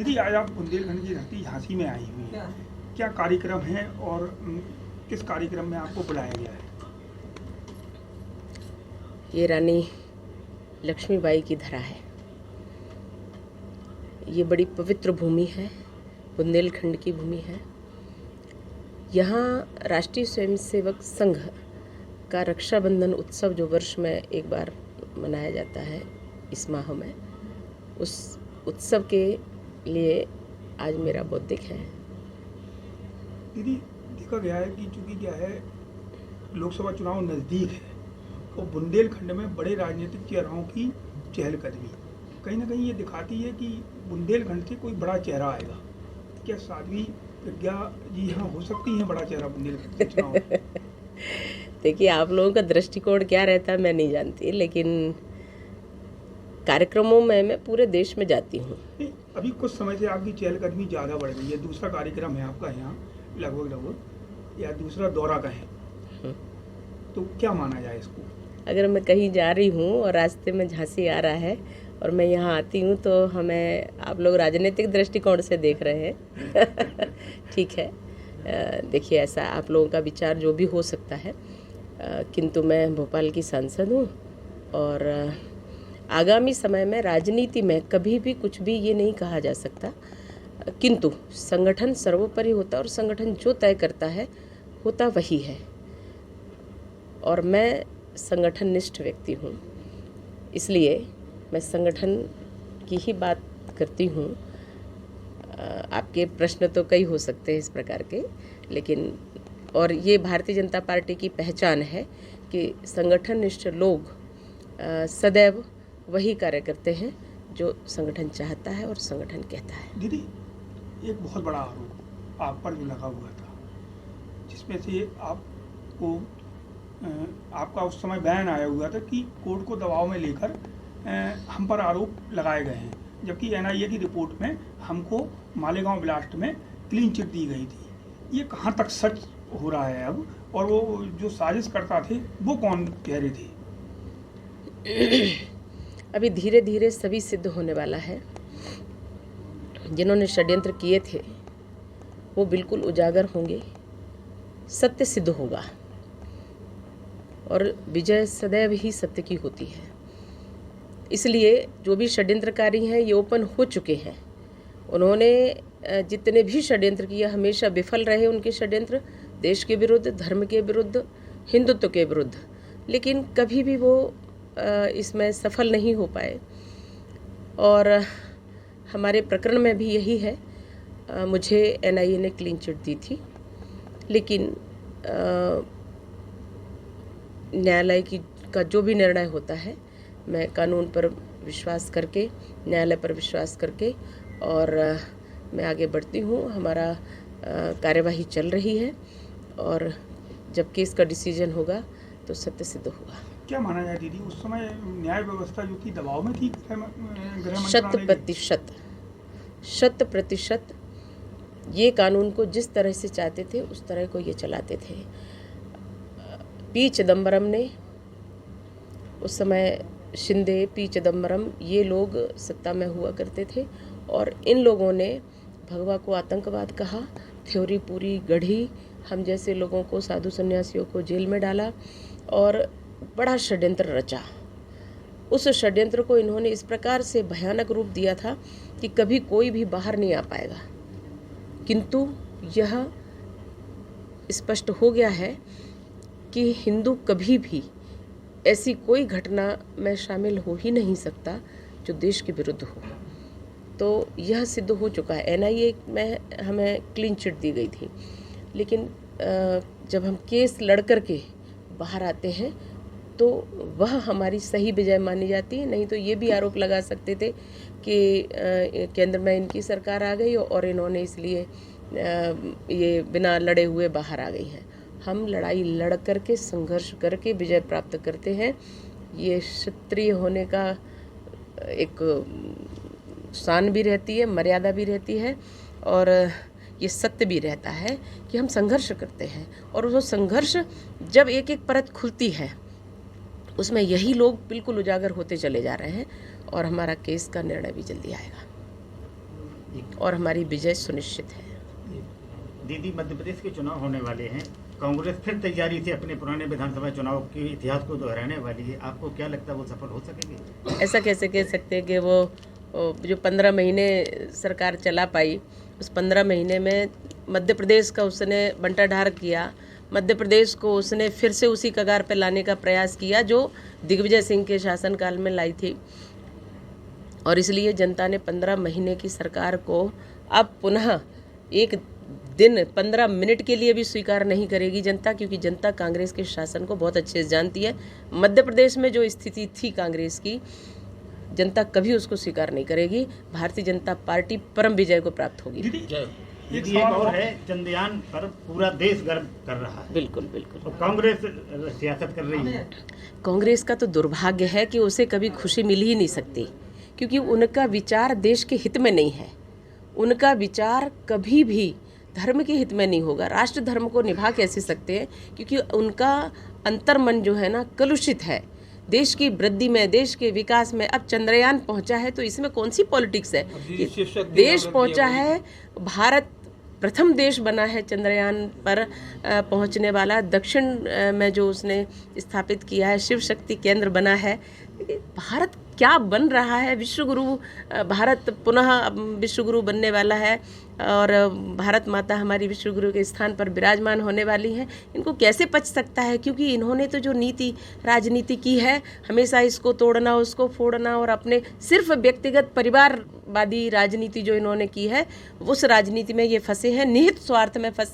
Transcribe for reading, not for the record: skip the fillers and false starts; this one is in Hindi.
दीदी, आज आप बुंदेलखंड की धरती झांसी में आई हुई हैं, क्या कार्यक्रम है और किस कार्यक्रम में आपको बुलाया गया है? ये रानी लक्ष्मीबाई की धरा है। ये बड़ी पवित्र भूमि है, बुंदेलखंड की भूमि है। यहाँ राष्ट्रीय स्वयंसेवक संघ का रक्षाबंधन उत्सव जो वर्ष में एक बार मनाया जाता है इस माह में, उस उत्सव के लिए आज मेरा बौद्धिक है। दीदी, देखा गया है कि चूंकि क्या है, लोकसभा चुनाव नज़दीक है और बुंदेलखंड में बड़े राजनीतिक चेहरों की चहलकदमी कहीं ना कहीं ये दिखाती है कि बुंदेलखंड से कोई बड़ा चेहरा आएगा। क्या साध्वी प्रज्ञा जी यहाँ हो सकती हैं बड़ा चेहरा बुंदेलखंड के चुनाव में? देखिए, आप लोगों का दृष्टिकोण क्या रहता है मैं नहीं जानती, लेकिन कार्यक्रमों में मैं पूरे देश में जाती हूँ। अभी कुछ समय से आपकी चहलकदमी ज़्यादा बढ़ गई है। दूसरा कार्यक्रम है आपका यहाँ लगभग, या दूसरा दौरा का है, तो क्या माना जाए इसको? अगर मैं कहीं जा रही हूँ और रास्ते में झांसी आ रहा है और मैं यहाँ आती हूँ तो हमें आप लोग राजनीतिक दृष्टिकोण से देख रहे हैं। ठीक है, देखिए, ऐसा आप लोगों का विचार जो भी हो सकता है, किंतु मैं भोपाल की सांसद हूँ और आगामी समय में राजनीति में कभी भी कुछ भी ये नहीं कहा जा सकता, किंतु संगठन सर्वोपरि होता है और संगठन जो तय करता है होता वही है। और मैं संगठन निष्ठ व्यक्ति हूँ, इसलिए मैं संगठन की ही बात करती हूँ। आपके प्रश्न तो कई हो सकते हैं इस प्रकार के, लेकिन और ये भारतीय जनता पार्टी की पहचान है कि संगठन निष्ठ लोग सदैव वही कार्य करते हैं जो संगठन चाहता है और संगठन कहता है। दीदी, एक बहुत बड़ा आरोप आप पर जो लगा हुआ था, जिसमें से आपका उस समय बयान आया हुआ था कि कोर्ट को दबाव में लेकर हम पर आरोप लगाए गए हैं, जबकि एनआईए की रिपोर्ट में हमको मालेगांव ब्लास्ट में क्लीन चिट दी गई थी। ये कहाँ तक सच हो रहा है अब, और वो जो साजिश करता थे वो कौन कह रहे थे? अभी धीरे धीरे सभी सिद्ध होने वाला है। जिन्होंने षड्यंत्र किए थे वो बिल्कुल उजागर होंगे, सत्य सिद्ध होगा और विजय सदैव ही सत्य की होती है। इसलिए जो भी षड्यंत्रकारी हैं ये ओपन हो चुके हैं। उन्होंने जितने भी षड्यंत्र किया हमेशा विफल रहे उनके षड्यंत्र, देश के विरुद्ध, धर्म के विरुद्ध, हिंदुत्व के विरुद्ध, लेकिन कभी भी वो इसमें सफल नहीं हो पाए। और हमारे प्रकरण में भी यही है। मुझे एनआईए ने क्लीन चिट दी थी, लेकिन न्यायालय का जो भी निर्णय होता है, मैं कानून पर विश्वास करके, न्यायालय पर विश्वास करके और मैं आगे बढ़ती हूँ। हमारा कार्यवाही चल रही है और जब केस का डिसीजन होगा तो सत्य सिद्ध होगा। क्या माना जाए दीदी, उस समय न्याय व्यवस्था जो थी दबाव में थी गृह मंत्रालय? 100% ये कानून को जिस तरह से चाहते थे उस तरह को ये चलाते थे। पी चिदम्बरम ने उस समय, शिंदे, पी चिदम्बरम, ये लोग सत्ता में हुआ करते थे और इन लोगों ने भगवा को आतंकवाद कहा, थ्योरी पूरी गढ़ी, हम जैसे लोगों को, साधु सन्यासियों को जेल में डाला और बड़ा षड्यंत्र रचा। उस षड्यंत्र को इन्होंने इस प्रकार से भयानक रूप दिया था कि कभी कोई भी बाहर नहीं आ पाएगा, किंतु यह स्पष्ट हो गया है कि हिंदू कभी भी ऐसी कोई घटना में शामिल हो ही नहीं सकता जो देश के विरुद्ध हो। तो यह सिद्ध हो चुका है। एनआईए में हमें क्लीन चिट दी गई थी, लेकिन जब हम केस लड़ कर के बाहर आते हैं तो वह हमारी सही विजय मानी जाती है। नहीं तो ये भी आरोप लगा सकते थे कि केंद्र में इनकी सरकार आ गई और इन्होंने इसलिए ये बिना लड़े हुए बाहर आ गई हैं। हम लड़ाई लड़ करके, संघर्ष करके विजय प्राप्त करते हैं। ये क्षत्रिय होने का एक शान भी रहती है, मर्यादा भी रहती है और ये सत्य भी रहता है कि हम संघर्ष करते हैं। और वो संघर्ष जब एक एक परत खुलती है उसमें यही लोग बिल्कुल उजागर होते चले जा रहे हैं और हमारा केस का निर्णय भी जल्दी आएगा। और हमारी विजय सुनिश्चित है। दीदी, मध्य प्रदेश के चुनाव होने वाले हैं, कांग्रेस फिर तैयारी से अपने पुराने विधानसभा चुनाव के इतिहास को दोहराने वाली है, आपको क्या लगता है वो सफल हो सकेंगे? ऐसा कैसे कह सकते हैं कि वो जो 15 महीने सरकार चला पाई, उस 15 महीने में मध्य प्रदेश का उसने बंटाढार किया, मध्य प्रदेश को उसने फिर से उसी कगार पर लाने का प्रयास किया जो दिग्विजय सिंह के शासनकाल में लाई थी। और इसलिए जनता ने 15 महीने की सरकार को अब पुनः एक दिन 15 मिनट के लिए भी स्वीकार नहीं करेगी जनता, क्योंकि जनता कांग्रेस के शासन को बहुत अच्छे से जानती है। मध्य प्रदेश में जो स्थिति थी कांग्रेस की, जनता कभी उसको स्वीकार नहीं करेगी। भारतीय जनता पार्टी परम विजय को प्राप्त होगी। एक और है, चंद्रयान पर पूरा देश गर्व कर रहा है। बिल्कुल बिल्कुल। तो कांग्रेस सियासत कर रही है। कांग्रेस का तो दुर्भाग्य है कि उसे कभी खुशी मिल ही नहीं सकती, क्योंकि उनका विचार देश के हित में नहीं है। उनका विचार कभी भी धर्म के हित में नहीं होगा। राष्ट्र धर्म को निभा कैसे सकते हैं, क्योंकि उनका अंतर्मन जो है ना कलुषित है। देश की वृद्धि में, देश के विकास में अब चंद्रयान पहुंचा है तो इसमें कौन सी पॉलिटिक्स है? देश पहुंचा है, भारत प्रथम देश बना है चंद्रयान पर पहुंचने वाला। दक्षिण में जो उसने स्थापित किया है, शिव शक्ति केंद्र बना है। भारत क्या बन रहा है? विश्वगुरु, भारत पुनः विश्वगुरु बनने वाला है और भारत माता हमारी विश्वगुरु के स्थान पर विराजमान होने वाली हैं। इनको कैसे पच सकता है? क्योंकि इन्होंने तो जो नीति राजनीति की है, हमेशा इसको तोड़ना, उसको फोड़ना और अपने सिर्फ व्यक्तिगत परिवारवादी राजनीति जो इन्होंने की है, उस राजनीति में ये फंसे हैं, निहित स्वार्थ में फंसे